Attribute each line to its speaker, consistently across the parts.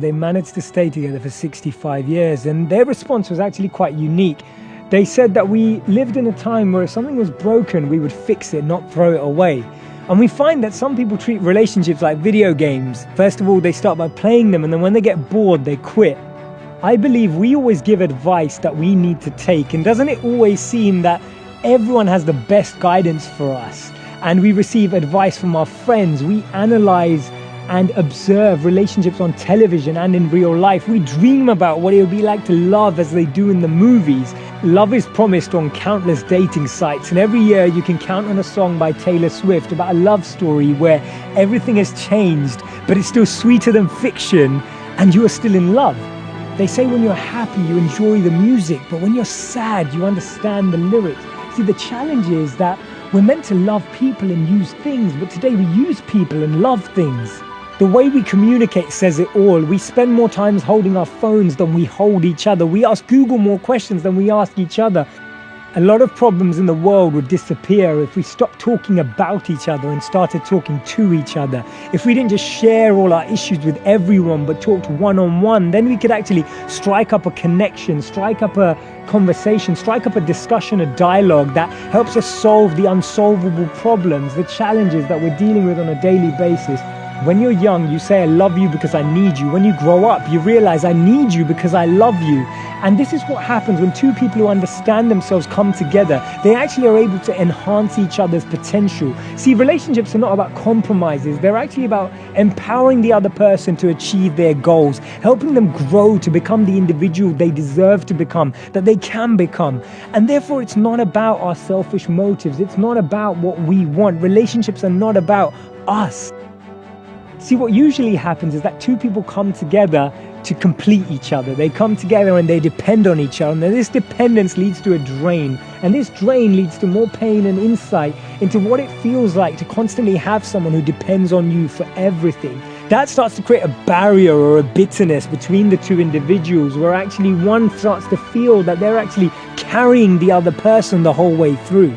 Speaker 1: but they managed to stay together for 65 years. And their response was actually quite unique. They said that we lived in a time where if something was broken, we would fix it, not throw it away. And we find that some people treat relationships like video games. First of all, they start by playing them, and then when they get bored, they quit. I believe we always give advice that we need to take. And doesn't it always seem that everyone has the best guidance for us? And we receive advice from our friends. We analyze and observe relationships on television and in real life. We dream about what it would be like to love as they do in the movies. Love is promised on countless dating sites, and every year you can count on a song by Taylor Swift about a love story where everything has changed, but it's still sweeter than fiction, and you are still in love. They say when you're happy, you enjoy the music, but when you're sad, you understand the lyrics. See, the challenge is that we're meant to love people and use things, but today we use people and love things. The way we communicate says it all. We spend more time holding our phones than we hold each other. We ask Google more questions than we ask each other. A lot of problems in the world would disappear if we stopped talking about each other and started talking to each other. If we didn't just share all our issues with everyone but talked one-on-one, then we could actually strike up a connection, strike up a conversation, strike up a discussion, a dialogue that helps us solve the unsolvable problems, the challenges that we're dealing with on a daily basis. When you're young, you say, I love you because I need you. When you grow up, you realize I need you because I love you. And this is what happens when two people who understand themselves come together. They actually are able to enhance each other's potential. See, relationships are not about compromises. They're actually about empowering the other person to achieve their goals, helping them grow to become the individual they deserve to become, that they can become. And therefore, it's not about our selfish motives. It's not about what we want. Relationships are not about us. See, what usually happens is that two people come together to complete each other. They come together and they depend on each other. And this dependence leads to a drain. And this drain leads to more pain and insight into what it feels like to constantly have someone who depends on you for everything. That starts to create a barrier or a bitterness between the two individuals, where actually one starts to feel that they're actually carrying the other person the whole way through.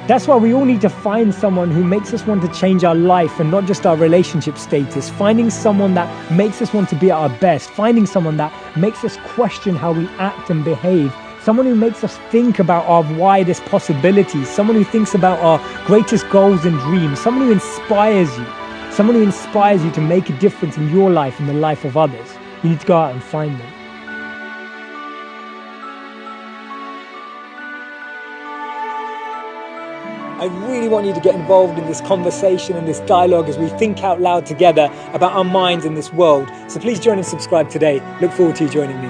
Speaker 1: That's why we all need to find someone who makes us want to change our life and not just our relationship status. Finding someone that makes us want to be at our best. Finding someone that makes us question how we act and behave. Someone who makes us think about our widest possibilities. Someone who thinks about our greatest goals and dreams. Someone who inspires you. Someone who inspires you to make a difference in your life and the life of others. You need to go out and find them. I really want you to get involved in this conversation and this dialogue as we think out loud together about our minds in this world. So please join and subscribe today. Look forward to you joining me.